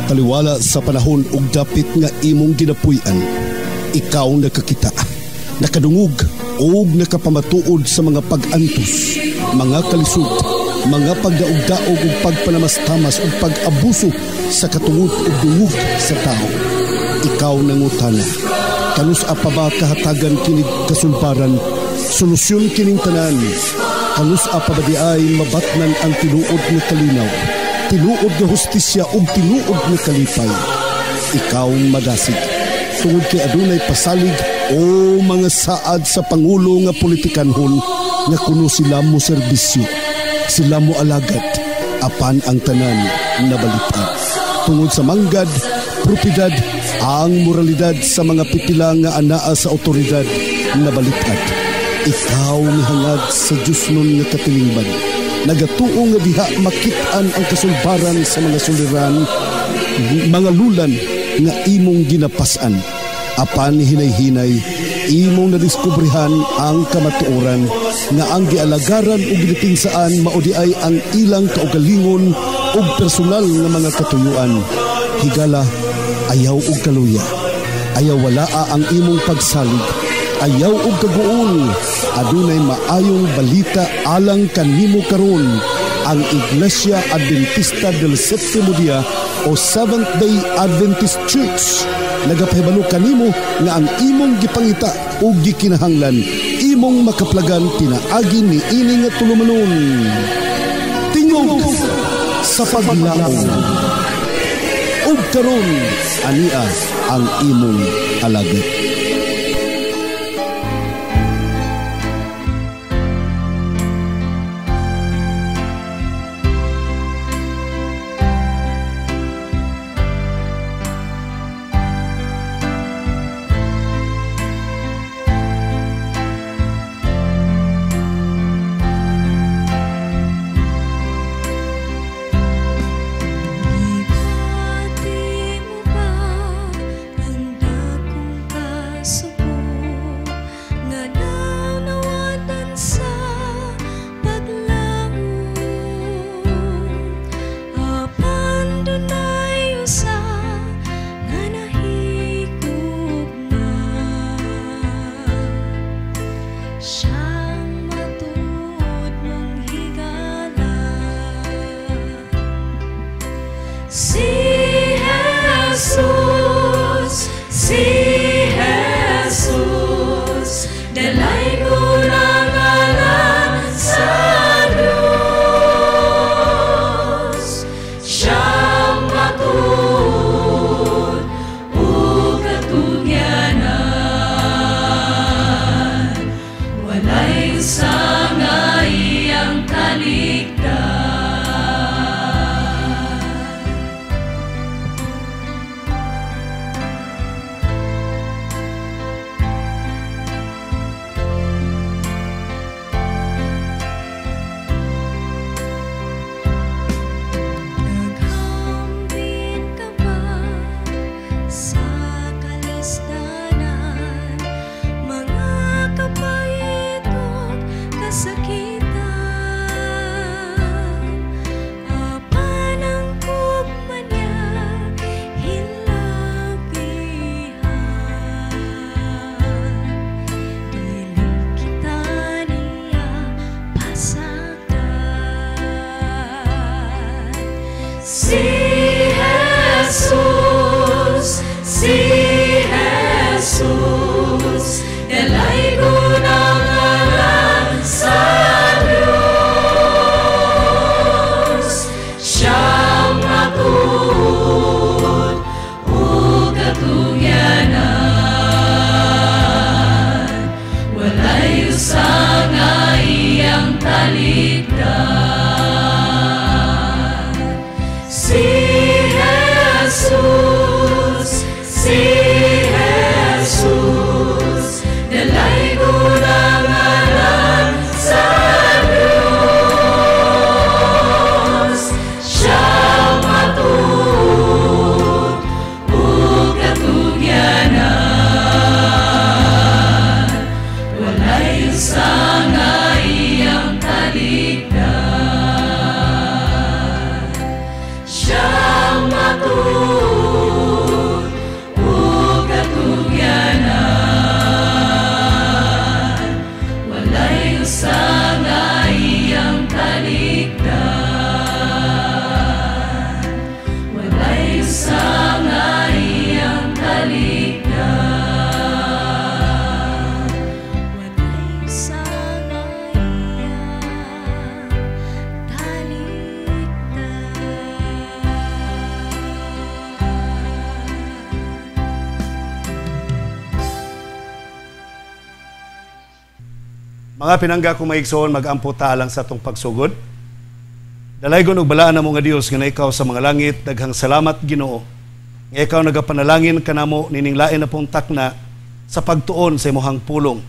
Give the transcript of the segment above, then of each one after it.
Taliwala sa panahon ug dapit nga imong ginapuy-an, ikaw nakakita, nakadungog ug nakapamatuod sa mga pag-antos, mga kalisod, mga pagdaog-daog ug pagpanamastamas ug pag-abuso sa katungod ug dungog sa tao. Ikaw nangutana, kanus apa ba kahatagan kinig kasulbaran, solusyon kining tanan? Kanus apa ba di ay mabatnan ang tinuod nga kalinaw, tinuod nga hustisya ug tinuod nga kalipay? Ikaw madasig, tungod kay adunay pasalig o mga saad sa pangulo nga politikanhon nga kuno sila mo serbisyo, sila mo alagad, apan ang tanan nabalitan. Tungod sa manggad, propidad, ang moralidad sa mga pipila nga anaa sa otoridad nabalitan. Ikaw mihangad sa Diyos nun nga katilingban, nagatuo nga diha makitaan ang kasulbaran sa mga suliran, mga lulan nga imong ginapasan. Apan hinay-hinay, imong nadiskubrihan ang kamatuoran nga ang gialagaran o ginipinsaan maudi ay ang ilang kaugalingon o personal nga mga katuyuan. Higala, ayaw og kaluya, ayaw walaa ang imong pagsalig, ayaw og kaguol, adunay maayong balita alang kanimo karon. Ang Iglesia Adventista del Sétimo Día o Seventh-day Adventist Church nagapahibalo kanimo nga ang imong gipangita o gikinahanglan imong makaplagan pinaagi ni ini nga tulumanon. Tingog sa paglaom. Ug karon ania ang imong alagad. Wala Mga pinangga kong maigsoon, mag-ampo ta lang sa atong pagsugod. Dalaygon og balaan namo nga Dios nga ikaw sa mga langit, daghang salamat Ginoo. Nga ikaw nagapanalangin kanamo nining lain na pong takna sa pagtuon sa imong pulong.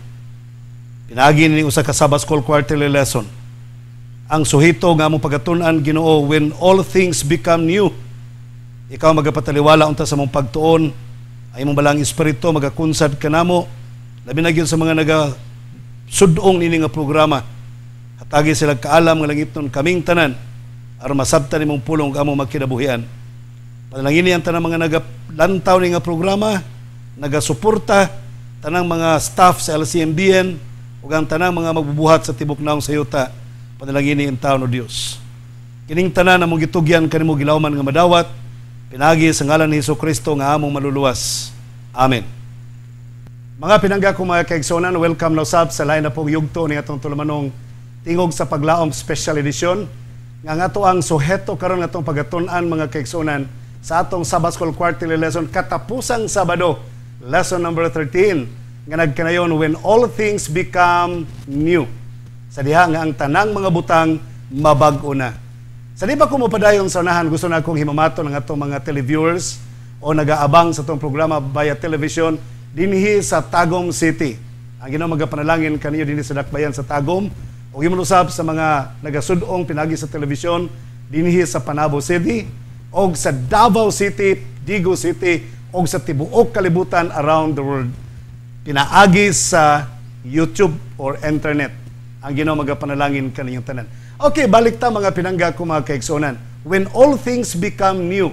Pinagi nining usa ka Sabbath School quarterly lesson. Ang suhito nga among pagatun-an Ginoo, when all things become new. Ikaw magapataliwala unta sa mong pagtuon, ay imong balang espiritu magakunsad kanamo, labi na gyud sa mga sudong nini nga programa. Hatagi sila kaalam nga langitnon kaming tanan aron masabtan nimong pulong kamo magkinabuhian. Panalangin ang tanang mga nagalantaw ni nga programa, nagasuporta, tanang mga staff sa LCMBN ug ang tanang mga magbubuhat sa tibok naong sayuta. Panalangin ang taon o Dios. Kining tanan among gitugyan kanimo gilawman nga madawat, pinagi sa ngalan ni Hesukristo nga among maluluwas. Amen. Mga pinangga kong mga kaigsonan, welcome na usab sa lain na pong yugto ni atong tulumanong tingog sa paglaom special edition. Nga ato ang suheto karon atong pagatun-an mga kaigsonan sa atong Sabbath School quarterly lesson katapusang Sabado, lesson number 13 nga nagkanayon when all things become new. Sa diha nga ang tanang mga butang mabag-o na. Sa di ba ko mapadayon sa unahan, gusto na akong himamato ng atong mga televiewers o nag-aabang sa itong programa via television dinhi sa Tagum City. Ang Ginoo magapanalangin kaniyo dinhi sa dakbayan sa Tagum o gimalusab sa mga nagasudong pinagi sa television dinhi sa Panabo City o sa Davao City, Digo City o sa tibuok kalibutan around the world. Pinaagi sa YouTube or internet. Ang Ginoo magapanalangin kaninyong tanan. Okay, balik ta mga pinangga ko mga kaigsonan. When all things become new,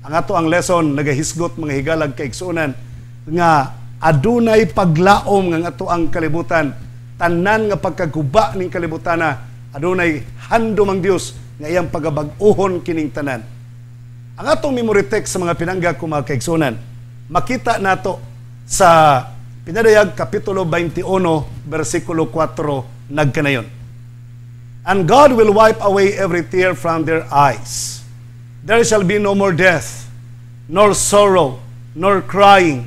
ang ato ang lesson nagahisgot mga higalag kaigsonan nga adunay paglaom nga ato ang kalibutan, tanan nga pagkaguba ning kalibutan na adunay handom ang Dios nga iyang pagabag-uhon kining tanan. Ang atong memory text sa mga pinangga ko mga kaigsonan, makita nato sa Pinadayag Kapitulo 21, versikulo 4, nagkanayon. And God will wipe away every tear from their eyes. There shall be no more death, nor sorrow, nor crying,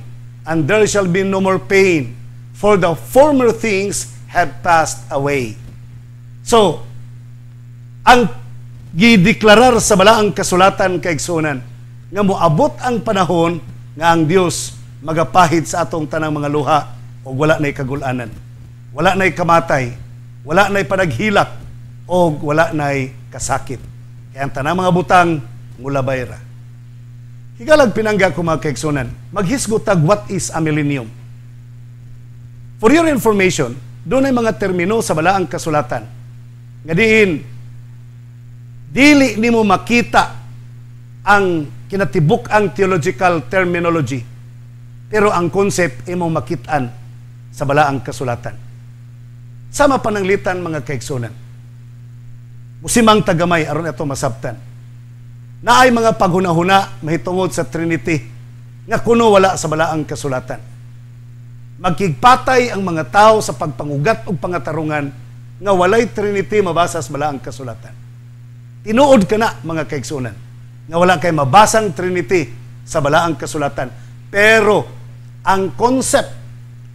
and there shall be no more pain, for the former things have passed away. So, ang gideklarar sa balaang kasulatan kaigsunan, nga moabot ang panahon nga ang Dios magapahid sa atong tanang mga luha o wala na'y kagulanan, wala na'y kamatay, wala na'y panaghilak, o wala na'y kasakit. Kaya ang tanang mga butang, ngulabayra. Higalag pinangga ko mga kaigsunan, maghisgot tag what is a millennium. For your information, doon ay mga termino sa balaang kasulatan. Nga diin, dili nimo makita ang kinatibuk ang theological terminology, pero ang concept imong makitaan sa balaang kasulatan. Sama pananglitan mga kaigsunan. Musimang tagamay aron ato masabtan. Naay mga paghunahuna mahitungod sa Trinity nga kuno wala sa balaang kasulatan. Magkigpatay ang mga tao sa pagpangugat ug pangatarungan nga walay Trinity mabasa sa balaang kasulatan. Tinuod kana mga kaigsunan nga wala kay mabasang Trinity sa balaang kasulatan. Pero ang concept,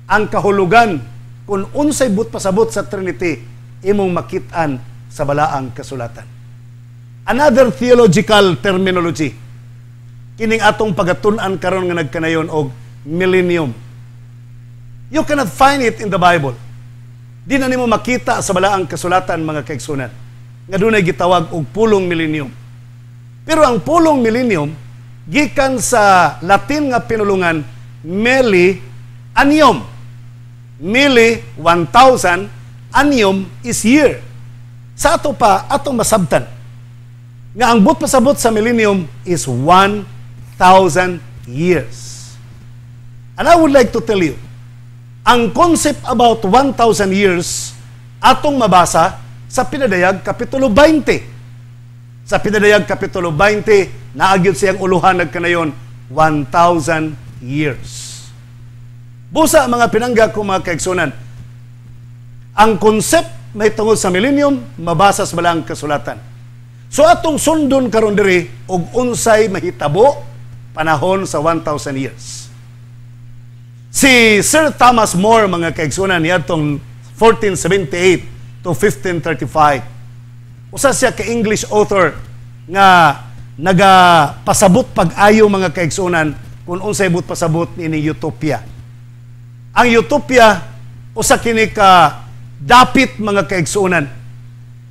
ang kahulugan kung unsay pasabot sa Trinity imong makitaan sa balaang kasulatan. Another theological terminology, kining atong pagatun-an karon nga nagkanayon og millennium. You cannot find it in the Bible. Di na nimo makita sa balaang kasulatan mga kaigsunan nga dunay gitawag og pulong millennium. Pero ang pulong millennium gikan sa Latin nga pinulungan millennium. Milli 1,000, annum is year. Sa ato pa atong masabtan nga ang but pasabot sa millennium is 1,000 years. And I would like to tell you, ang concept about 1,000 years atong mabasa sa Pinadayag Kapitulo 20. Sa Pinadayag Kapitulo 20, naagid siyang uluhan nagkanayon 1,000 years. Busa mga pinangga ko mga kaigsunan, ang concept may tungod sa millennium mabasa sa balaang kasulatan. So atong sundon karon diri og unsay mahitabo panahon sa 1,000 years. Si Sir Thomas More mga kaigsunan niadtong 1478 to 1535. Usa siya ka English author nga nagapasabot pag-ayo mga kaigsunan kung unsay but pasabot ini utopia. Ang utopia usa kini ka dapit mga kaigsunan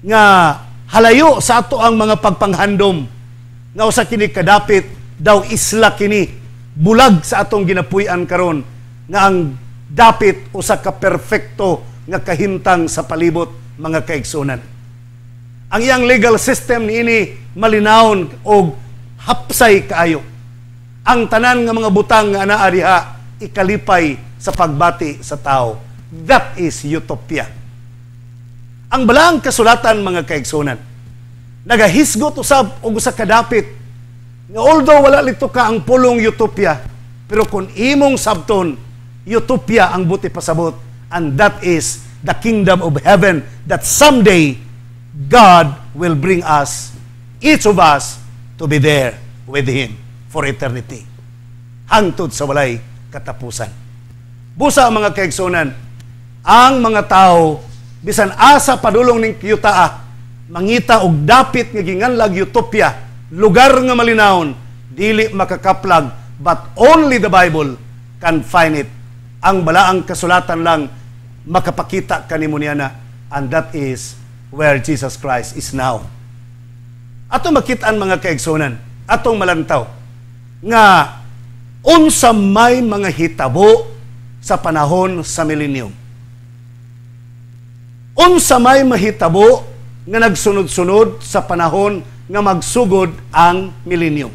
nga halayo sa ato ang mga pagpanghandom nga usa kini kadapit daw isla kini bulag sa atong ginapuy-an karon nga ang dapit usa ka perpekto nga kahimtang sa palibot mga kaigsunan. Ang iyang legal system niini malinawon og hapsay kaayo. Ang tanan nga mga butang nga anaa diha ikalipay sa pagbati sa tao. That is utopia. Ang balaang kasulatan mga kaigsunan nagahisgot usab og usa ka dapit nga although wala lito ka ang pulong utopia, pero kung imong sabton utopia ang buti pasabot, and that is the kingdom of heaven that someday God will bring us, each of us, to be there with Him for eternity. Hangtod sa walay katapusan. Busa ang mga kaigsunan, ang mga tao, bisan asa padulong ning kiyutaa, mangita og dapit nga ginganlag utopia, lugar nga malinawon, dili makakaplag, but only the Bible can find it. Ang balaang kasulatan lang makapakita kanimo niana, and that is where Jesus Christ is now. Atong makitaan mga kaigsunan, atong malantaw, nga unsa may mga hitabo sa panahon sa millennium. Unsa may mahitabo nga nagsunod-sunod sa panahon nga magsugod ang millennium.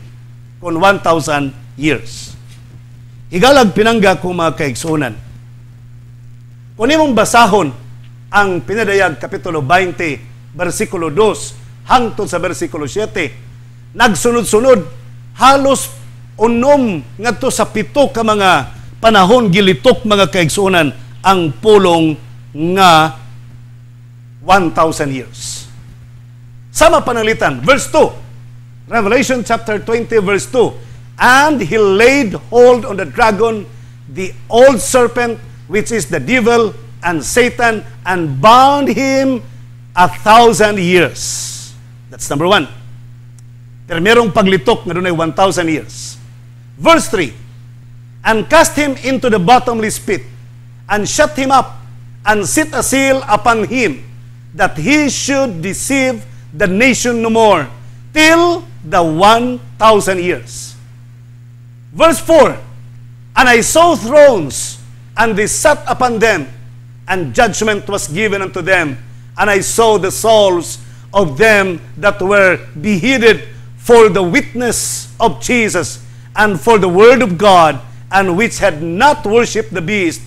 Kung 1,000 years. Higalag pinangga ko mga kaigsunan. Kung imong basahon ang pinadayag Kapitulo 20, versikulo 2, hangtod sa versikulo 7, nagsunod-sunod, halos unom ngadto sa 7 ka mga panahon gilitok mga kaigsunan ang pulong nga 1,000 years. Sama panalitan, verse 2, Revelation chapter 20, verse 2, and he laid hold on the dragon, the old serpent, which is the devil and Satan, and bound him 1,000 years. That's number 1. Pero merong paglitok na doon ay 1,000 years. Verse 3, and cast him into the bottomless pit, and shut him up, and set a seal upon him, that he should deceive the nation no more, till the 1,000 years. Verse 4, and I saw thrones, and they sat upon them, and judgment was given unto them, and I saw the souls of them that were beheaded for the witness of Jesus, and for the word of God, and which had not worshipped the beast,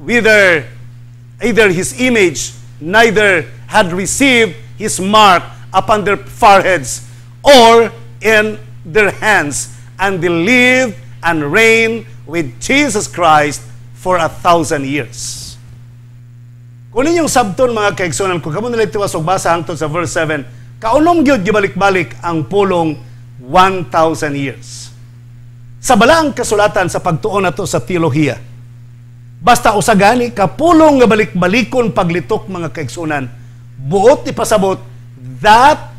either his image, neither had received his mark upon their foreheads or in their hands, and they lived and reigned with Jesus Christ for 1,000 years. Kung ninyong sabton mga kaigsunan, kung kamo nila tiwas og basa hangtod sa verse 7, kaunom gyud gibalik-balik ang pulong 1,000 years. Sa balaang kasulatan sa pagtuon nato sa teolohiya, basta usagani kapulong nga balik-balikon paglitok mga kaigsunan, buot ipasabot, that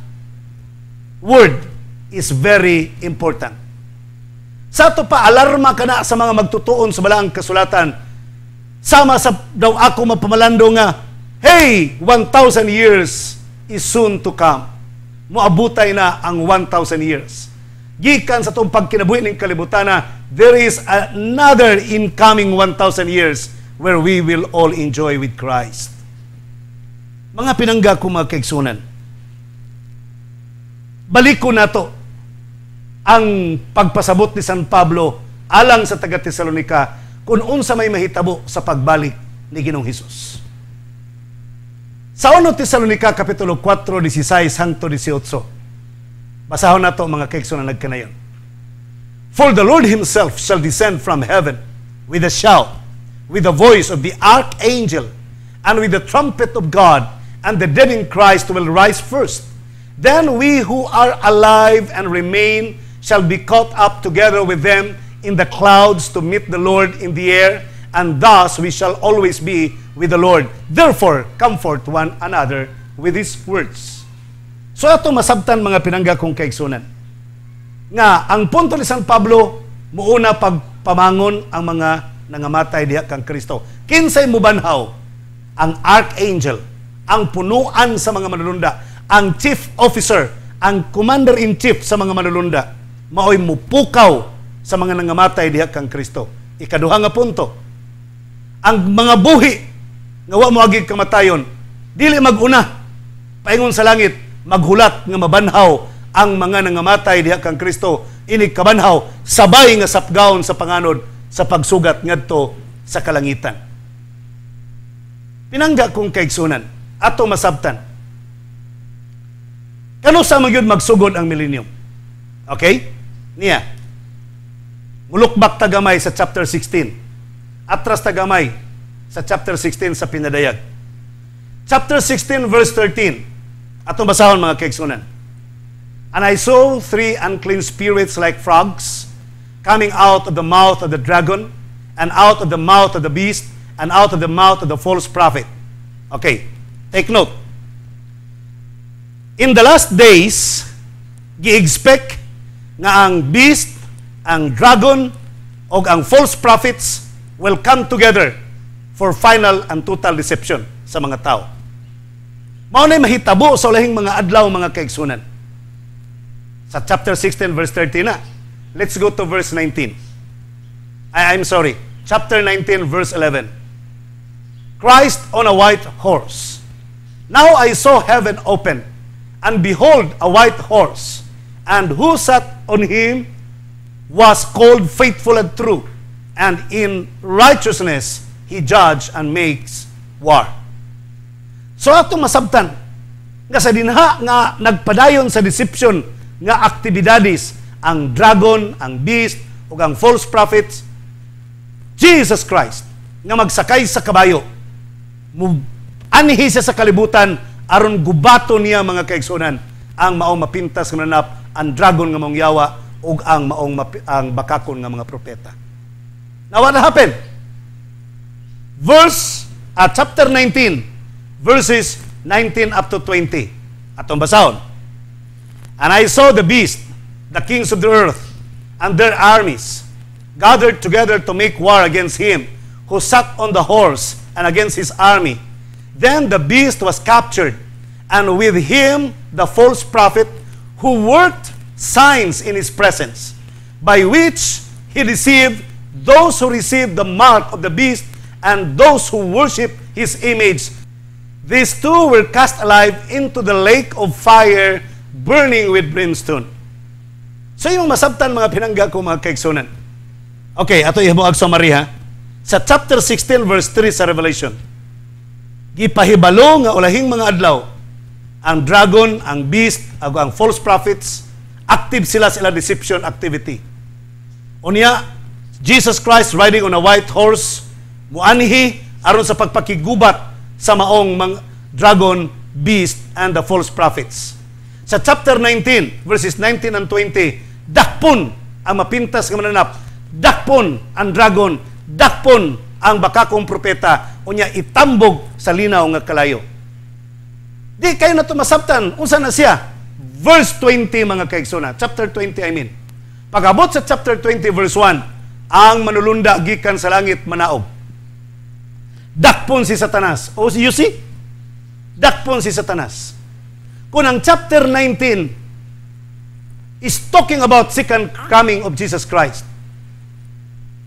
word is very important. Sa ito pa, alarma ka na sa mga magtutuon sa balaang kasulatan, sama sa daw ako mapamalando nga, hey, 1,000 years is soon to come. Muabutay na ang 1,000 years. Gikan sa itong pagkinabuhi ng kalibutana, there is another incoming 1,000 years where we will all enjoy with Christ. Mga pinangga ko mga kaigsunan, baliko na to ang pagpasabot ni San Pablo alang sa taga Tesalonica kung unsa may mahitabo sa pagbalik ni Ginoong Hesus. Sa 1 Tesalonica Kapitulo 4, 16 hangtod 18, basahon na to mga kaigsunan nagkanayon. For the Lord Himself shall descend from heaven with a shout, with the voice of the archangel, and with the trumpet of God, and the dead in Christ will rise first. Then we who are alive and remain shall be caught up together with them in the clouds to meet the Lord in the air, and thus we shall always be with the Lord. Therefore, comfort one another with His words. So ato masabtan mga pinangga kong kaigsunan. Nga, ang punto ni San Pablo, muuna pagpamangon ang mga nangamatay diha kang Kristo. Kinsay mubanhaw? Ang archangel, ang punuan sa mga manulunda, ang chief officer, ang commander-in-chief sa mga manulunda, maoy mupukaw sa mga nangamatay diha kang Kristo. Ikaduha nga punto, ang mga buhi nga wa moagig kamatayon, dili maguna, paingon sa langit, maghulat nga mabanhaw ang mga nangamatay diha kang Kristo, inig kabanhaw, sabay nga sapgawon sa panganod sa pagsugat ngadto sa kalangitan. Pinangga kong kaigsunan, ato masabtan. Kano sa magyud magsugod ang millennium? Okay? Niya. Mulukbak tagamay sa chapter 16. Atras tagamay sa chapter 16 sa pinadayag. Chapter 16 verse 13. Atong basahon mga kaigsunan. And I saw 3 unclean spirits like frogs coming out of the mouth of the dragon and out of the mouth of the beast and out of the mouth of the false prophet. Okay, take note. In the last days, gi-expect nga ang beast, ang dragon, o ang false prophets will come together for final and total deception sa mga tao. Mao na'y mahitabo sa ulahing mga adlaw mga kaigsunan. Sa chapter 16 verse 13 na. Let's go to verse 19. I'm sorry. Chapter 19 verse 11. Christ on a white horse. Now I saw heaven open, and behold a white horse, and who sat on him was called Faithful and True, and in righteousness he judges and makes war. So atong masabtan nga sa dinha nga nagpadayon sa deception nga aktibidades ang dragon, ang beast, ug ang false prophets, Jesus Christ nga magsakay sa kabayo, anhi siya sa kalibutan aron gubato niya mga kaigsunan ang maong mapintas nga mananap, ang dragon nga maong yawa, ug ang ang bakakon nga mga propeta. Now what happened? Chapter 19 verses 19 up to 20. Atong basahon. And I saw the beast, the kings of the earth, and their armies gathered together to make war against him who sat on the horse and against his army. Then the beast was captured, and with him the false prophet who worked signs in his presence, by which he deceived those who received the mark of the beast and those who worship his image. These two were cast alive into the lake of fire, burning with brimstone. So yung masabtan mga pinangga ko mga kaigsunan. Okay, ato ihabuag summary ha. Sa chapter 16 verse 3 sa Revelation, gipahibalo nga ulahing mga adlaw, ang dragon, ang beast, ang false prophets, active sila deception activity. Unya, Jesus Christ riding on a white horse, muanhi aron sa pagpakigubat sa maong mga dragon, beast, and the false prophets. Sa chapter 19, verses 19 and 20, dakpon ang mapintas nga mananap, dakpon ang dragon, dakpon ang bakakong propeta, unya itambog sa linaw nga kalayo. Di kayo na masabtan, unsa na siya? Verse 20 mga kaigsunan, chapter 20 I mean. Pag-abot sa chapter 20 verse 1, ang manulunda gikan sa langit manaog. Dakpon si Satanas. O you see? Dakpon si Satanas. Kung ang chapter 19 is talking about second coming of Jesus Christ,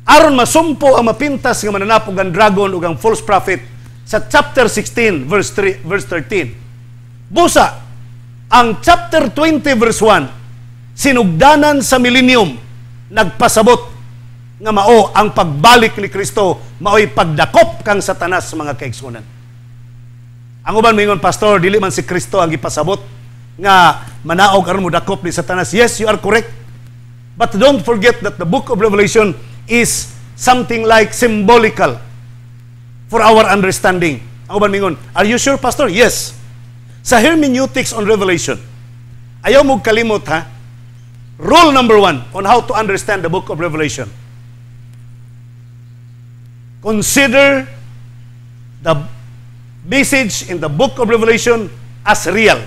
aron masumpo ang mapintas nga mananapog ang dragon ug ang false prophet sa chapter 16 verse 13. Busa, ang chapter 20 verse 1, sinugdanan sa millennium, nagpasabot nga mao ang pagbalik ni Kristo, mao'y pagdakop kang Satanas mga kaigsunan. Ang uban mingon, pastor, dili man si Kristo ang ipasabot nga manaog aron mo dakop ni Satanas. Yes, you are correct. But don't forget that the book of Revelation is something like symbolical for our understanding. Ang uban mingon, are you sure, pastor? Yes. Sa hermeneutics on Revelation, ayaw mo kalimot ha. Rule number 1 on how to understand the book of Revelation. Consider the message in the book of Revelation as real.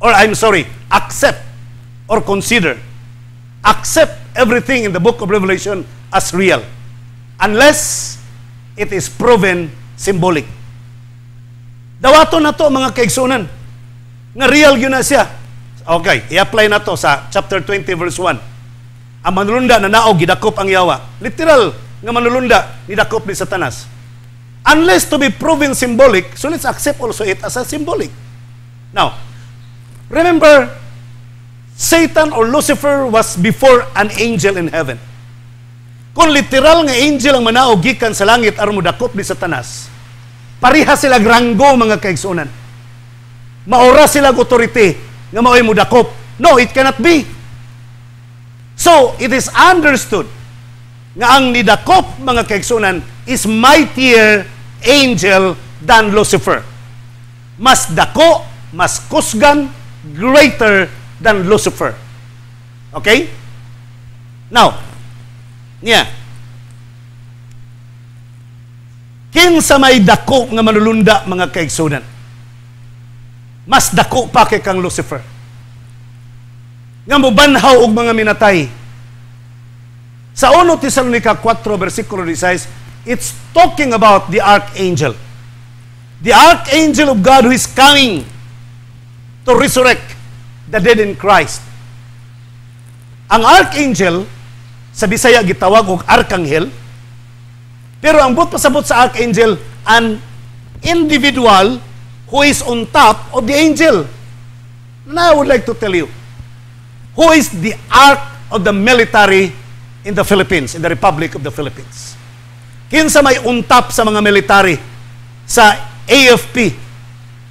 Or accept or consider. Accept everything in the book of Revelation as real. Unless it is proven symbolic. Dawato na to mga kaigsunan. Nga real yun na siya. Okay, i-apply na to sa chapter 20 verse 1. Ang manulunda na naog, gidakop ang yawa. Literal nga manulunda, nidakop ni Satanas. Unless to be proven symbolic, so let's accept also it as a symbolic. Now, remember, Satan or Lucifer was before an angel in heaven. Kung literal nga angel ang manaog gikan sa langit aron modakop ni Satanas, pareha sila ranggo mga kaigsunan. Maura sila authority nga mao'y modakop. No, it cannot be. So, it is understood nga ang nidakop mga kaigsunan is mightier angel than Lucifer. Mas dako, mas kusgan, greater than Lucifer. Okay? Now, kinsa may dako nga manulunda mga kaigsunan? Mas dako pa kay kang Lucifer. Nga mobanhaw og mga minatay. Sa 1 Tesalonica 4 versikulo 16, it's talking about the archangel. The archangel of God who is coming to resurrect the dead in Christ. Ang archangel, sa Bisaya gitawag og arkanghel, pero ang but pasabot sa archangel, an individual who is on top of the angel. Now I would like to tell you, who is the ark of the military in the Philippines, in the Republic of the Philippines? Kinsa may untap sa mga military sa AFP,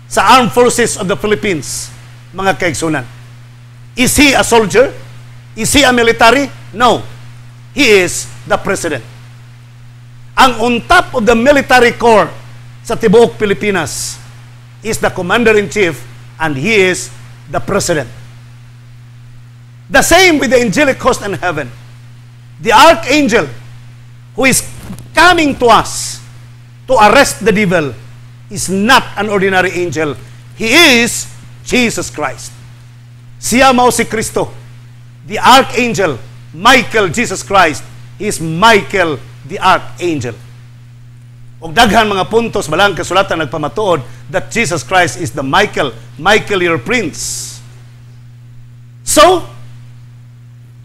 sa Armed Forces of the Philippines, mga kaigsunan? Is he a soldier? Is he a military? No. He is the president. Ang untap of the military corps sa tibuok Pilipinas is the commander-in-chief, and he is the president. The same with the angelic host in heaven. The archangel who is coming to us to arrest the devil is not an ordinary angel. He is Jesus Christ. Siya mao si Kristo. The archangel, Michael, Jesus Christ, is Michael the archangel. Og daghan mga puntos balang kasulatan nagpamatuod that Jesus Christ is the Michael your prince. So,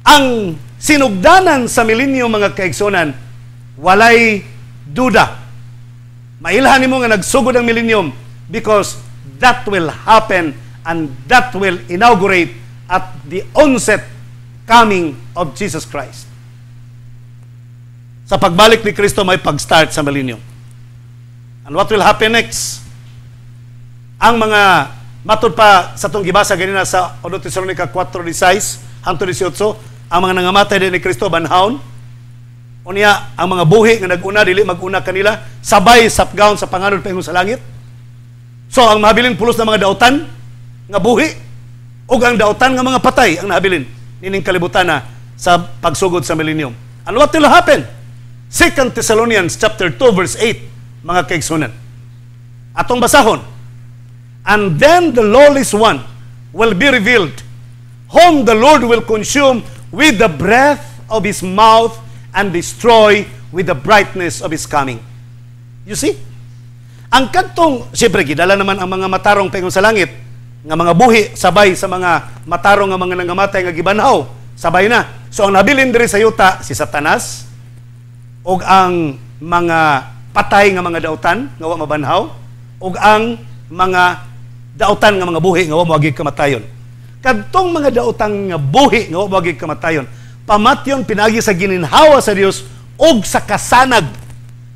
ang sinugdanan sa milenyo mga kaigsunan, walay duda. Mailhan nimo nga nagsugod ang milenyum because that will happen and that will inaugurate at the onset coming of Jesus Christ. Sa pagbalik ni Kristo may pag-start sa milenyum. And what will happen next? Ang mga matud pa sa itong gibasa ganina sa 1 Tesalonica 4:16 hangtod 18, ang mga nangamatay din ni Kristo banhaon. Unya ang mga buhi nga naguna dili maguna kanila sabay sapgaon sa panganod paingon sa langit. So ang mahabilin pulos na mga dautan nga buhi ug ang dautan nga mga patay ang nahabilin nining kalibutan na sa pagsugod sa milenyum. And what will happen? 2 Thessalonians chapter 2 verse 8, mga kaigsunan. Atong basahon. And then the lawless one will be revealed, whom the Lord will consume with the breath of his mouth and destroy with the brightness of his coming. You see? Ang kadtong, siyempre, gidala naman ang mga matarong paingon sa langit, nga mga buhi, sabay sa mga matarong nga mga nangamatay nga gibanhaw, sabay na. So ang nabilin diri sa yuta, si Satanas, o ang mga patay nga mga dautan, nga wa mabanhaw, o ang mga dautan nga mga buhi, nga wa moagig kamatayon. Kadtong mga dautan nga buhi, nga wa moagig kamatayon, pamatyon pinagi sa gininhawa sa Dios og sa kasanag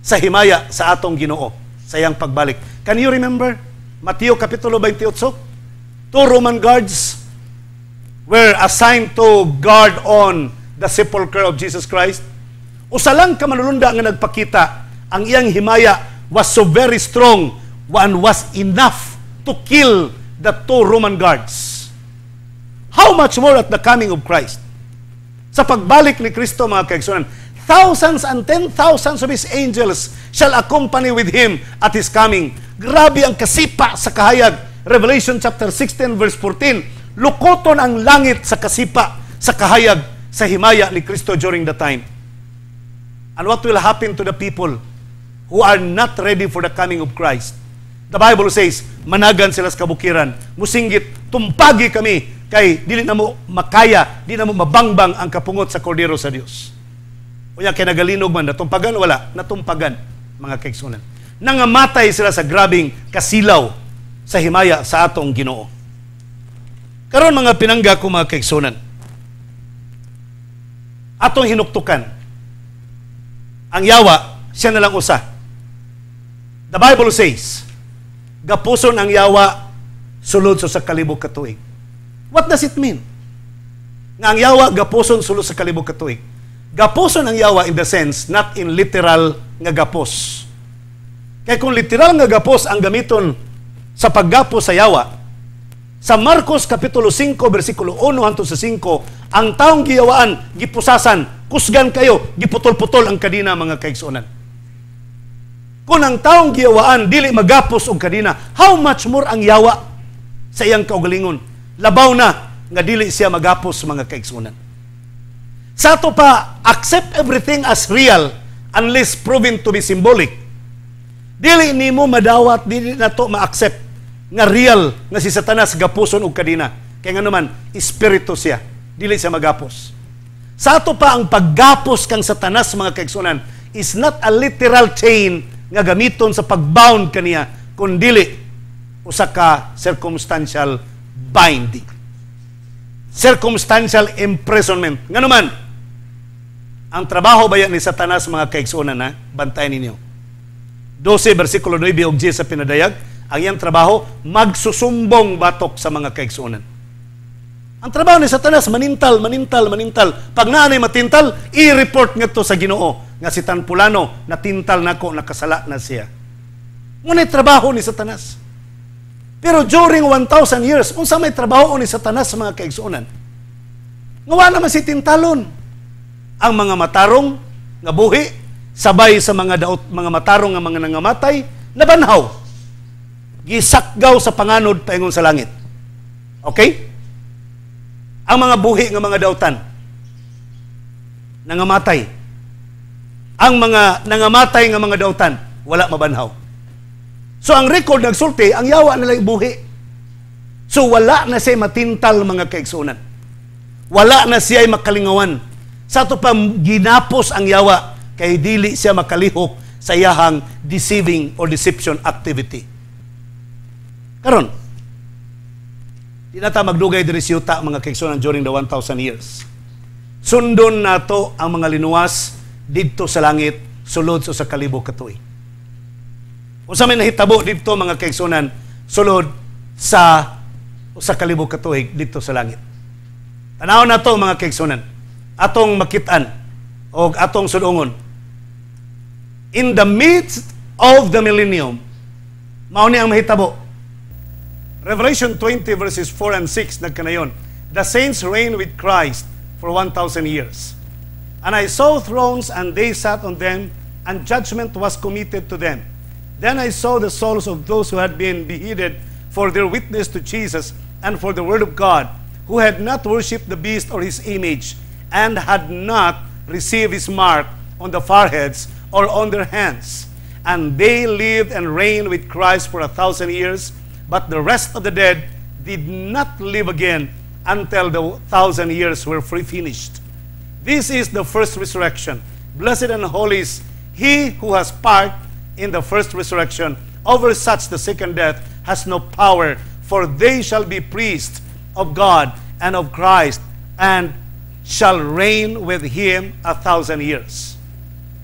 sa himaya sa atong Ginoo sa iyang pagbalik. Can you remember Mateo kapitulo 28? Two Roman guards were assigned to guard on the sepulchre of Jesus Christ. Usa lang ka manulunda nga nagpakita ang iyang himaya was so very strong and was enough to kill the two Roman guards. How much more at the coming of Christ? Sa pagbalik ni Kristo, mga kaigsunan, thousands and 10,000 of His angels shall accompany with Him at His coming. Grabe ang kasipa sa kahayag. Revelation chapter 16 verse 14. Lukoton ang langit sa kasipa, sa kahayag, sa himaya ni Kristo during the time. And what will happen to the people who are not ready for the coming of Christ? The Bible says, managan sila sa kabukiran, musinggit, tumpagi kami, kay dili na mo makaya, di na mo mabangbang ang kapungot sa kordero sa Dios. Unya kay nagalinog man, natumpagan, wala, natumpagan, mga kaigsunan. Nangamatay sila sa grabing kasilaw sa himaya sa atong Ginoo. Karon mga pinangga ko, mga kaigsunan, atong hinuktukan, ang yawa, siya na lang usa. The Bible says, gapuson ang yawa, sulod sa kalibog katuig. What does it mean? Nga ang yawa, gapuson sulod sa kalibog katuig. Gapuson ang yawa in the sense, not in literal nga gapos. Kaya kung literal nga gapos ang gamiton sa paggapos sa yawa, sa Marcos Kapitulo 5, versikulo 1 hangtod sa 5, ang taong giyawaan, gipusasan, kusgan kayo, giputol-putol ang kadina, mga kaigsunan. Kung ang taong giyawaan, dili magapos og kadina, how much more ang yawa sa iyang kaugalingon? Labaw na nga dili siya magapos, mga kaigsunan. Sa ato pa, accept everything as real unless proven to be symbolic. Dili nimo madawat, dili na to ma-accept nga real nga si Satanas gapuson og kadina. Kaya nga naman, espiritu siya. Dili siya magapos. Sa ato pa, ang paggapos kang Satanas, mga kaigsunan, is not a literal chain nga gamiton sa pagbound kaniya, kundili usa ka circumstantial binding. Circumstantial imprisonment. Nga naman, ang trabaho ba yan ni Satanas, mga kaigsunan, na bantayan ninyo? 12, versikulo 9 og 10 sa pinadayag, ang iyang trabaho, magsusumbong batok sa mga kaigsunan. Ang trabaho ni Satanas, manintal. Pag naanay matintal, i-report nga to sa Ginoo, nga si Tanpulano, natintal nako, nakasala na siya. Ngunit trabaho ni Satanas. Pero during 1,000 years, unsa may trabaho ni Satanas, mga kaigsunan? Ngawa naman si tintalon. Ang mga matarong nga buhi, sabay sa mga mga matarong nga mga nangamatay, nabanhaw. Gisakgaw sa panganod paingon sa langit. Okay? Ang mga buhi nga mga dautan, nangamatay. Ang mga nangamatay nga mga dautan, wala mabanhaw. So ang record nagsulti, ang yawa nila buhi. So wala na siya matintal, mga kaigsunan. Wala na siya makalingawan. Sa ito pa, ginapos ang yawa, kay dili siya makalihok sa iyahang deceiving or deception activity. Karon, di na ta magdugay diri sa yuta, mga kaigsunan, during the 1,000 years. Sundon nato ang mga linuwas didto sa langit, sulod sa kalibog katuig. Unsa may nahitabo didto, mga kaigsunan, sulod sa kalibog katuig didto sa langit. Tanaw na to, mga kaigsunan, atong makitaan o atong sudungon. In the midst of the millennium, mao ni ang mahitabo. Revelation 20 verses 4 and 6 nagkanayon, the saints reign with Christ for 1,000 years. And I saw thrones, and they sat on them, and judgment was committed to them. Then I saw the souls of those who had been beheaded for their witness to Jesus and for the word of God, who had not worshipped the beast or his image, and had not received his mark on the foreheads or on their hands. And they lived and reigned with Christ for 1,000 years, but the rest of the dead did not live again until the 1,000 years were finished. This is the first resurrection. Blessed and holy is he who has part in the first resurrection. Over such the second death has no power, for they shall be priests of God and of Christ, and shall reign with him 1,000 years.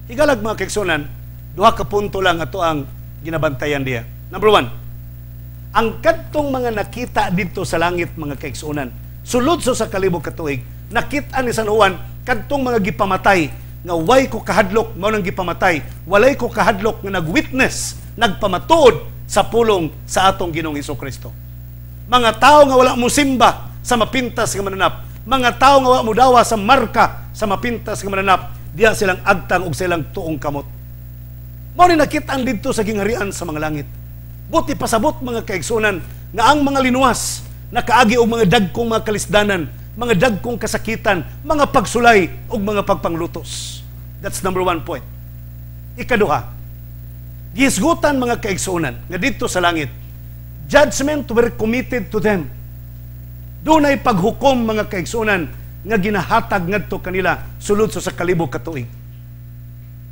Higalag, mga kaigsunan, duha ka punto lang ato ang ginabantayan diya. Number 1, ang kadtong mga nakita dito sa langit, mga kaigsunan, sulod sa kalibog katuig, nakita ni San Juan kadtong mga gipamatay nga way ko kahadlok mao nang gipamatay, walay ko kahadlok nga nagwitness, nagpamatuod sa pulong sa atong Ginoong Hesukristo. Mga tao nga wala musimba sa mapintas nga mananap, mga tao nga wala mudawa sa marka sa mapintas nga mananap, diya silang agtang ug silang tuong kamot. Mao ni nakit-an didto sa gingharian sa mga langit. Buti pasabot mga kaigsunan nga ang mga linuwas nakaagi og mga dagkong mga kalisdanan, mga dagkong kasakitan, mga pagsulay ug mga pagpanglutos. That's number 1 point. Ikaduha, gihisgutan mga kaigsunan nga didto sa langit, judgment were committed to them. Dunay paghukom mga kaigsunan nga ginahatag ngadto kanila sulod sa kalibog ka tuig.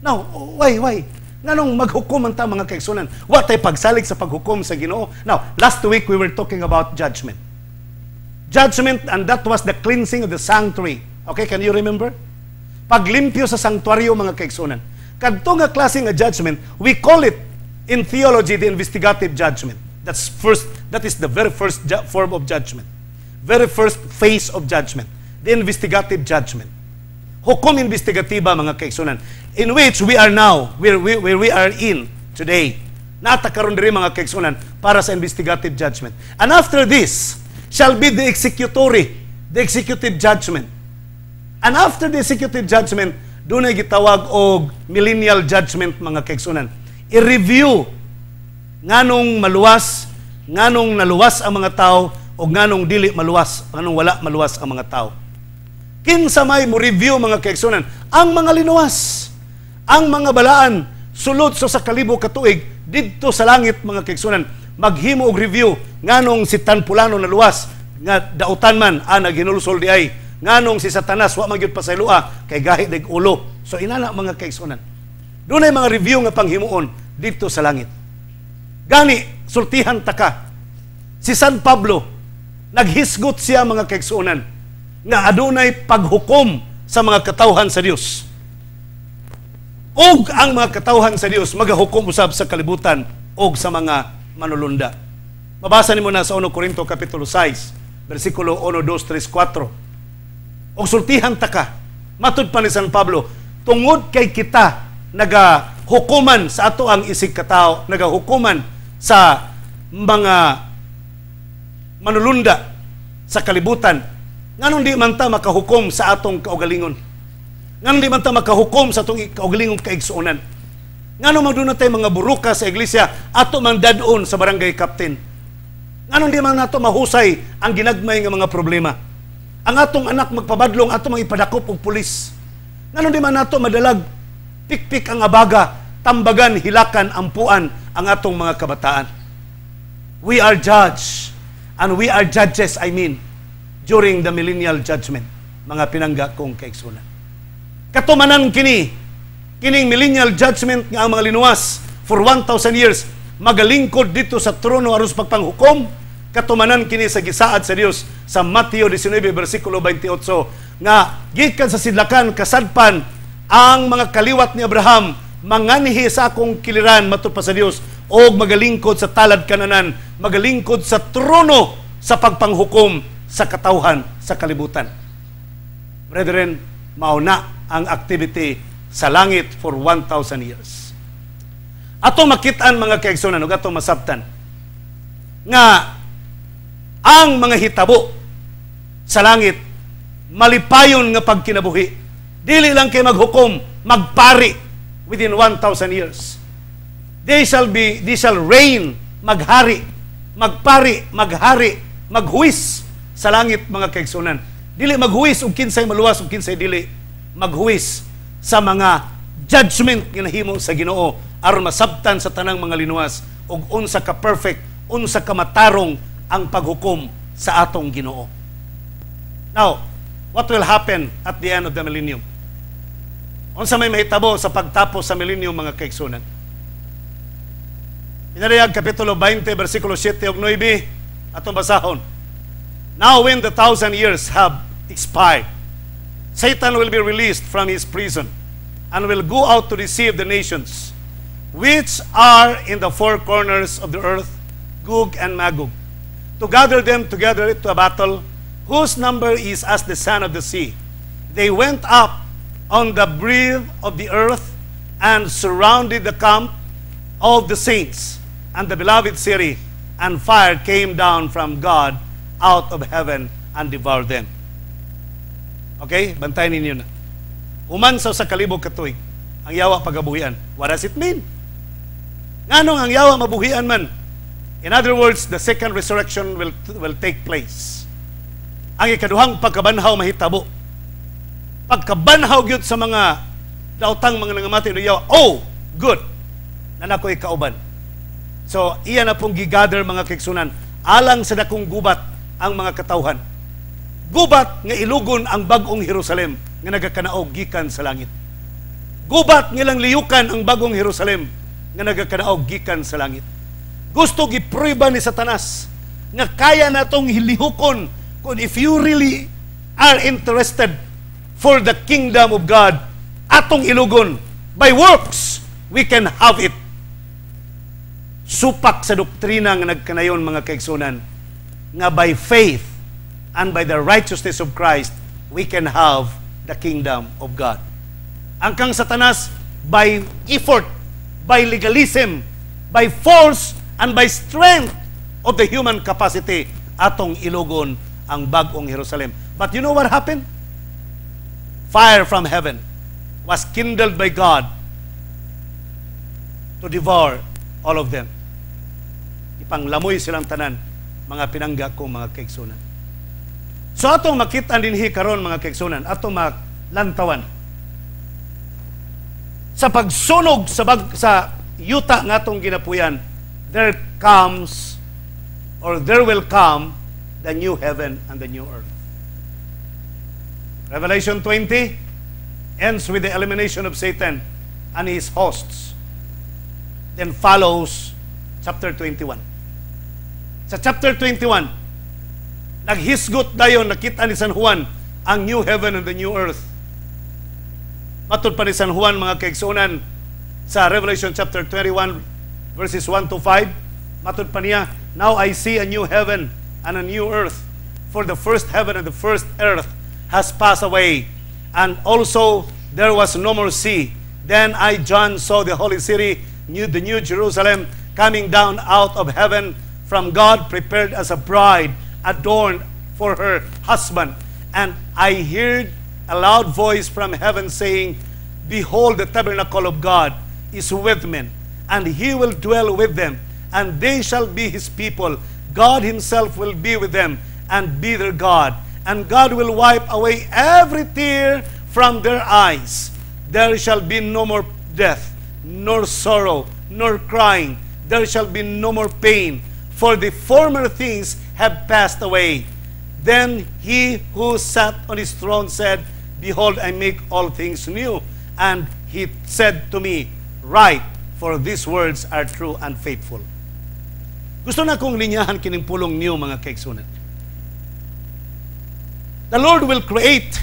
Now, why? Nganong maghukom ang ta mga kaigsunan? Wa tay pagsalig sa paghukom sa Ginoo. Now, last week we were talking about judgment. Judgment, and that was the cleansing of the sanctuary. Okay, can you remember? Paglimpyo sa sanctuaryo mga kaigsunan. Kadto nga klase nga judgment, we call it in theology the investigative judgment. That is the very first form of judgment. Very first phase of judgment. The investigative judgment. Hukom investigatiba mga kaigsunan, in which we are now, where we are in today. Natakaroon diri mga kaigsunan para sa investigative judgment. And after this shall be the executive judgment. And after the executive judgment, doon ay gitawag og millennial judgment mga kaigsunan. I-review nganong maluwas, nganong naluwas ang mga tao, o nganong dili maluwas, nganong wala maluwas ang mga tao. Kinsa may mo review mga kaigsunan, ang mga linuwas, ang mga balaan, sulod sa kalibog ka tuig, didto sa langit mga kaigsunan, maghimo og review, nganong si Tanpulano naluwas, nga dautan man, naghinulsol di ay, nganong si Satanas, wa magyud pa sa ilua, kay gahi dig ulo. So inana mga kaigsunan. Doon ay mga review nga panghimuon, dito sa langit. Gani, sultihan taka, si San Pablo, naghisgot siya mga kaigsunan, nga adunay paghukom sa mga katawhan sa Dios. Og ang mga katawhan sa Dios magahukom usab sa kalibutan og sa mga manulunda. Mabasa nimo na sa 1 Corinto kapitulo 6, bersikulo 1, 2, 3, 4. Og sultihan ta ka, matud pa ni San Pablo, tungod kay kita nagahukuman sa ato ang isig katao, nagahukuman sa mga manulunda sa kalibutan. Nganong di man ta makahukom sa atong kaugalingon? Nganong di man ta makahukom sa atong kaugalingon kaigsuonan? Nganong magduna tay mga buruka sa iglesia ato man dadon sa barangay captain? Nganong di man nato mahusay ang ginagmay nga mga problema? Ang atong anak magpabadlong ato mang ipadakop og pulis. Nganong di man nato madalag pikpik ang abaga, tambagan, hilakan, ampuan ang atong mga kabataan? We are judge and we are judges, during the millennial judgment, mga pinangga kong kaigsunan. Katumanan kining millennial judgment nga ang mga linuwas for 1,000 years magalingkod dito sa trono aron sa pagpanghukom. Katumanan kini sa gisaad sa Dios sa Mateo 19 bersikulo 28 nga gikan sa sidlakan kasadpan ang mga kaliwat ni Abraham manganhi sa akong kiliran matud pa sa Dios og magalingkod sa talad kananan, magalingkod sa trono sa pagpanghukom sa katawhan sa kalibutan. Brethren, mauna ang activity sa langit for 1,000 years. Ato makitaan mga kaigsunan ug ato masabtan nga ang mga hitabo sa langit malipayon nga pagkinabuhi. Dili lang kay maghukom, magpari within 1,000 years. They shall reign, maghari, magpari, maghari, maghuwis sa langit mga kaigsunan. Dili maghuwis og kinsay maluwas ug kinsay dili, maghuwis sa mga judgment nga nahimo sa Ginoo aron masabtan sa tanang mga linuwas og unsa ka perfect, unsa ka matarong ang paghukom sa atong Ginoo. Now, what will happen at the end of the millennium? Unsa may mahitabo sa pagtapos sa millennium mga kaigsunan? Pinariyag kapitulo 20 bersikulo 7 ug 9 atong basahon. Now when the 1,000 years have expired, Satan will be released from his prison and will go out to deceive the nations which are in the four corners of the earth, Gog and Magog, to gather them together to a battle, whose number is as the sand of the sea. They went up on the breadth of the earth and surrounded the camp of the saints and the beloved city, and fire came down from God out of heaven and devoured them. Okay? Bantayan ninyo na. Human sa kalibog katuig, ang yawa pagabuhian. What does it mean? Nganong ang yawa mabuhian man? In other words, the second resurrection will take place. Ang ikaduhang pagkabanhaw mahitabo. Pagkabanhaw gyud sa mga daotang mga nangamatay no yawa. Oh, good. Nanakoy kauban. So, iya na pong gigather mga kaigsunan alang sa dakong gubat ang mga katawhan. Gubat nga ilugon ang bag-ong Jerusalem nga nagakanaog gikan sa langit. Gubat nilang liyukan ang bagong Jerusalem nga nagakanaog gikan sa langit. Gusto giprueba ni Satanas nga kaya natong hilihukon kung if you really are interested for the kingdom of God, atong ilugon. By works, we can have it. Supak sa doktrina nga nagkanayon mga kaigsunan, nga by faith and by the righteousness of Christ, we can have the kingdom of God. Ang kang Satanas, by effort, by legalism, by force, and by strength of the human capacity, atong ilugon ang bagong Jerusalem. But you know what happened? Fire from heaven was kindled by God to devour all of them. Ipanglamoy silang tanan, mga pinangga kong mga kaigsunan. So atong makita dinhi karon mga kaigsunan, atong malantawan. Sa pagsunog sa yuta nga atong ginapuyan, there will come the new heaven and the new earth. Revelation 20 ends with the elimination of Satan and his hosts. Then follows chapter 21. Sa chapter 21, naghisgot dayon, nakita ni San Juan ang new heaven and the new earth. Matod pa ni San Juan mga kaigsunan sa Revelation chapter 21 verses 1 to 5, matod pa niya, now I see a new heaven and a new earth, for the first heaven and the first earth has passed away, and also there was no more sea. Then I, John, saw the holy city, the new Jerusalem, coming down out of heaven from God, prepared as a bride, adorned for her husband. And I heard a loud voice from heaven saying, behold, the tabernacle of God is with men, and he will dwell with them, and they shall be his people. God himself will be with them and be their God. And God will wipe away every tear from their eyes. There shall be no more death, nor sorrow, nor crying. There shall be no more pain, for the former things have passed away. Then he who sat on his throne said, behold, I make all things new. And he said to me, write, for these words are true and faithful. Gusto na kong linyahan kining pulong new mga kaigsunan. The Lord will create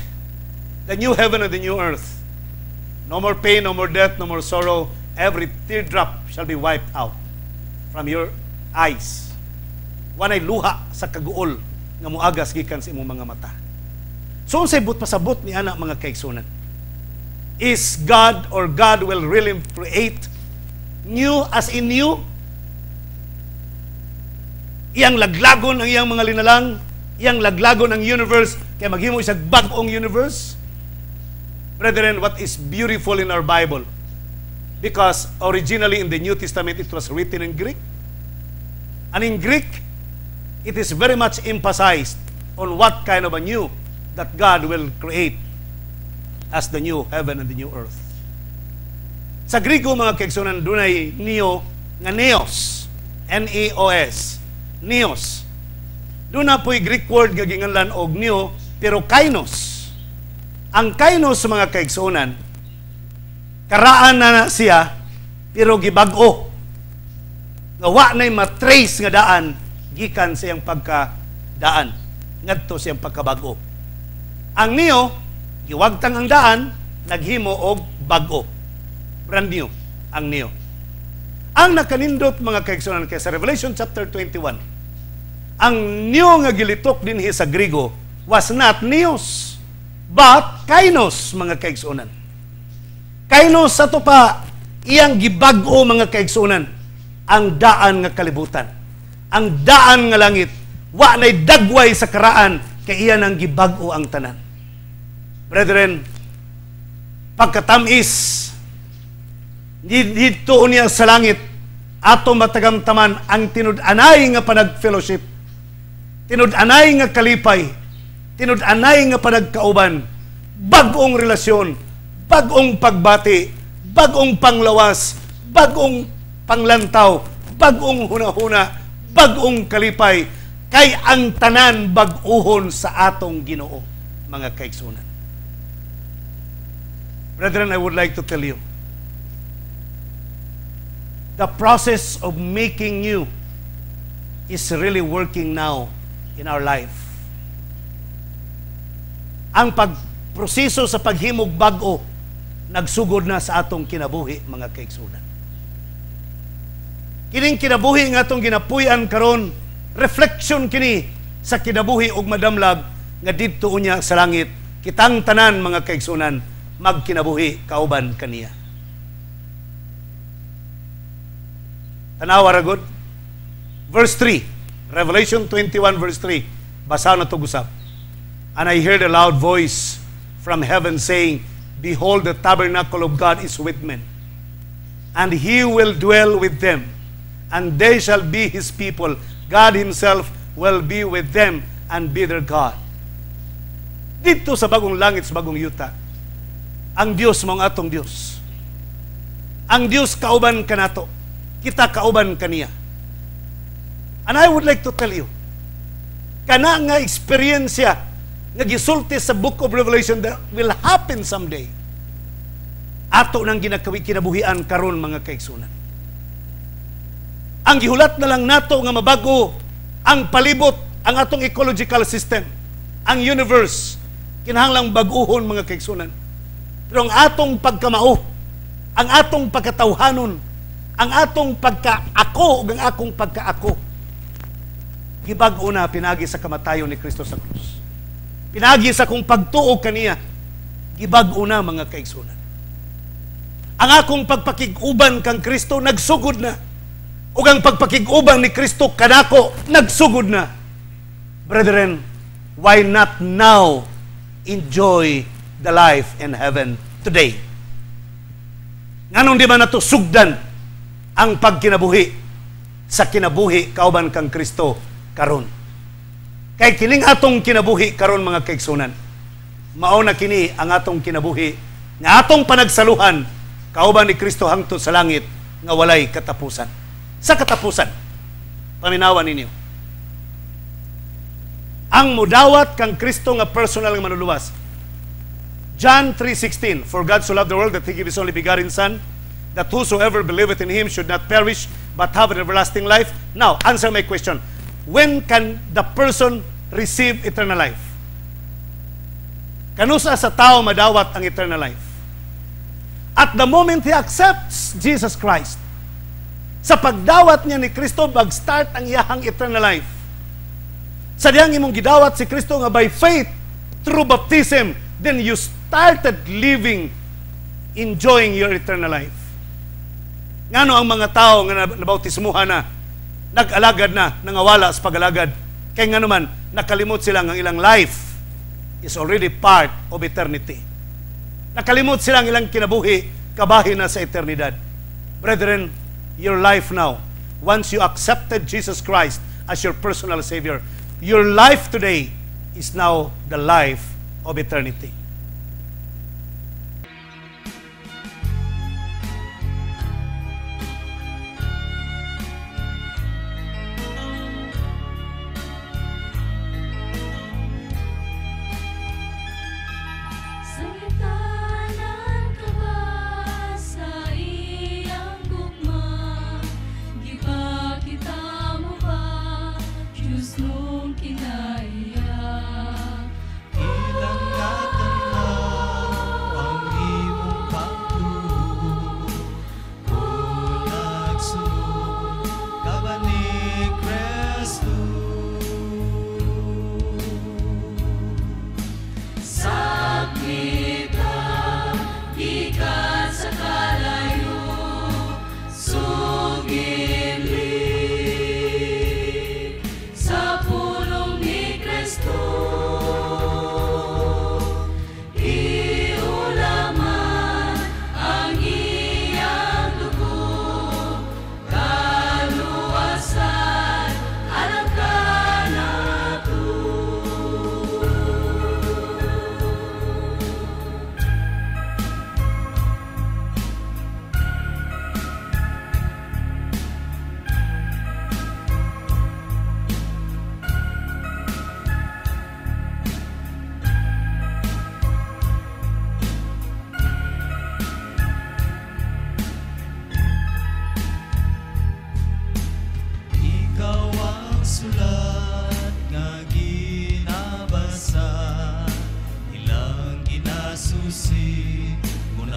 the new heaven and the new earth. No more pain, no more death, no more sorrow. Every teardrop shall be wiped out from your eyes. Wanay luha sa kaguol nga muagas gikan sa imong mga mata. So unsay pasabot ni ana mga kaigsunan? Is God, or God will really create new as in new? Iyang laglagon ang iyang mga linalang, iyang laglagon ang universe, kaya maghimo isang bag-ong universe. Brethren, what is beautiful in our Bible? Because originally in the New Testament, it was written in Greek. And in Greek, it is very much emphasized on what kind of a new that God will create as the new heaven and the new earth. Sa Grigo, mga kaigsunan, dunay neo nga neos. N-E-O-S. Neos. Doon na po'y Greek word nga ginganlan og neo, pero kainos. Ang kainos sa mga kaigsunan, karaan na siya, pero gibag-o. Nga wa na'y matrace nga daan, gikan siyang pagkadaan. Ngadto siyang pagkabag-o. Ang neo, giwagtang ang daan, naghimo og bag-o. Brand new, ang neo. Ang nakanindot mga kaigsunan kay sa Revelation chapter 21, ang neo nga gilitok dinhi sa Grigo was not neos, but kainos mga kaigsunan. Kainos sa to pa, iyang gibag-o mga kaigsunan, ang daan nga kalibutan, ang daan nga langit, wa na'y dagway sa karaan, kay iyan ang gibag-o ang tanan. Brethren, pagkatamis, dito niya sa langit, ato matagamtaman ang tinud-anay nga panag-fellowship, tinud-anay nga kalipay, tinud-anay nga panagkauban, bagong relasyon, bagong pagbati, bagong panglawas, bagong panglantaw, bagong hunahuna, bagong kalipay, kay ang tanan bag-uhon sa atong Ginoo, mga kaigsunan. Brethren, I would like to tell you, the process of making new is really working now in our life. Ang pagproseso sa paghimog bag-o, nagsugod na sa atong kinabuhi, mga kaigsunan. Kining kinabuhi nga atong ginapuy-an karon, reflection kini sa kinabuhi ug madamlag nga didto unya sa langit, kitang tanan, mga kaigsunan, magkinabuhi kauban kaniya. Tanawa ra gud. Verse 3, Revelation 21 verse 3. Basa na to gusap. And I heard a loud voice from heaven saying, Behold, the tabernacle of God is with men, and He will dwell with them, and they shall be His people. God Himself will be with them and be their God. Dito sa bagong langit, sa bagong yuta, ang Dios mong atong Dios. Ang Dios kauban kanato. Kita kauban kaniya. And I would like to tell you, kana nga eksperyensya nga gisulti sa Book of Revelation that will happen someday. Ato nang kinabuhian karon, mga kaigsunan. Ang gihulat na lang nato nga mabago ang palibot, ang atong ecological system, ang universe, kinahanglang bag-uhon, mga kaigsunan. Pero ang atong pagkamao, ang atong pagkatawhanon, ang atong pagka-ako, ang akong pagka-ako, gibag-o na pinagi sa kamatayon ni Kristo sa krus. Pinagi sa kong pagtuo kaniya, gibag-o na, mga kaigsunan. Ang akong pagpakig-uban kang Kristo, nagsugod na. O ang pagpakig-uban ni Kristo kanako, nagsugod na. Brethren, why not now enjoy the life in heaven today? Nganong di man nato sugdan ang pagkinabuhi sa kinabuhi kauban kang Kristo karon? Kay kining atong kinabuhi karon, mga kaigsunan, mao na kini ang atong kinabuhi nga atong panagsaluhan kauban ni Kristo hangtod sa langit nga walay katapusan. Sa katapusan, paminawan ninyo, ang mudawat kang Kristo nga personal nga manuluwas. John 3:16, For God so loved the world that He gave His only begotten Son, that whosoever believeth in Him should not perish, but have an everlasting life. Now, answer my question. When can the person receive eternal life? Kanusa sa tao madawat ang eternal life? At the moment he accepts Jesus Christ, sa pagdawat niya ni Kristo, mag-start ang iyahang eternal life. Sa diyang imong gidawat si Kristo nga by faith, through baptism, then you started living, enjoying your eternal life. Ngano ang mga tao nga nabautismuhan na, nag-alagad na, nangawala sa pag-alagad, kay ngano man, nakalimot sila ng ilang life is already part of eternity. Nakalimot sila ng ilang kinabuhi, kabahin na sa eternidad. Brethren, your life now, once you accepted Jesus Christ as your personal Savior, your life today is now the life of eternity. Ilang natin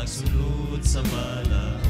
nagsulod sa balaod.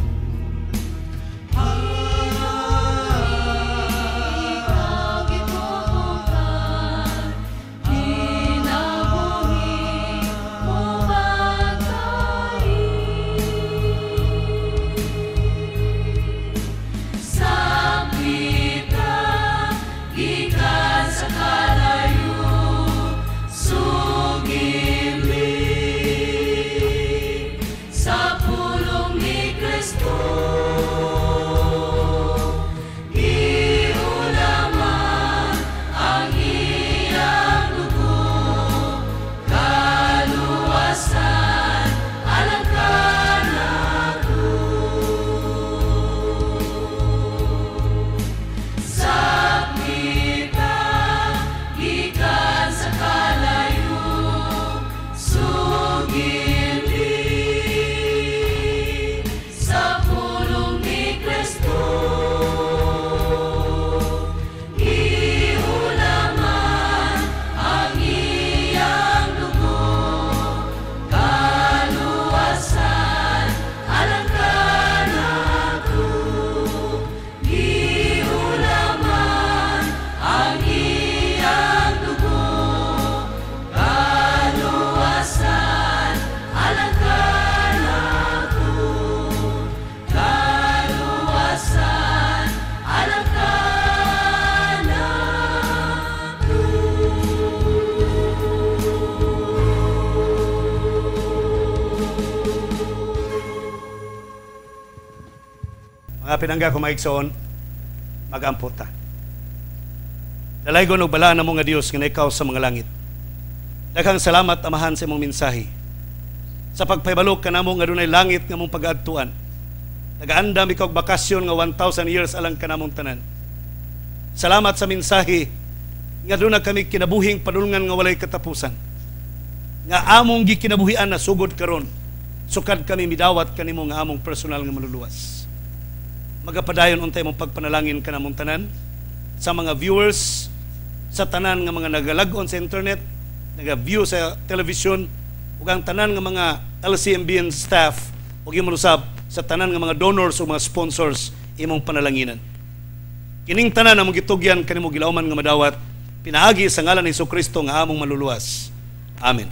Mga pinangga kumaigsoon, mag-amputa. Dalaygon og balaan namo nga Dios nga ikaw sa mga langit. Daghang salamat amahan sa imong mensahe. Sa pagpahibalok kanamo nga dunay langit nga mong pag-adtuan. Nagaandam ikaw og bakasyon nga 1,000 years alang kanamong tanan. Salamat sa mensahe nga dunay kami kinabuhing padulngan nga walay katapusan. Nga among gikinabuhian na sugod karon. Sukad kami midawat kanimo nga among personal nga maluluwas. Magapadayon untay mong pagpanalangin kanamong tanan sa mga viewers sa tanan nga mga nagalag-on sa internet, naga-view sa television, ug ang tanan nga mga LCMBN staff ug imong usab sa tanan nga mga donors o mga sponsors imong panalanginan. Kining tanan among gitugyan kanimo gilauman nga madawat pinaagi sa ngalan ni Hesukristo nga among maluluwas. Amen.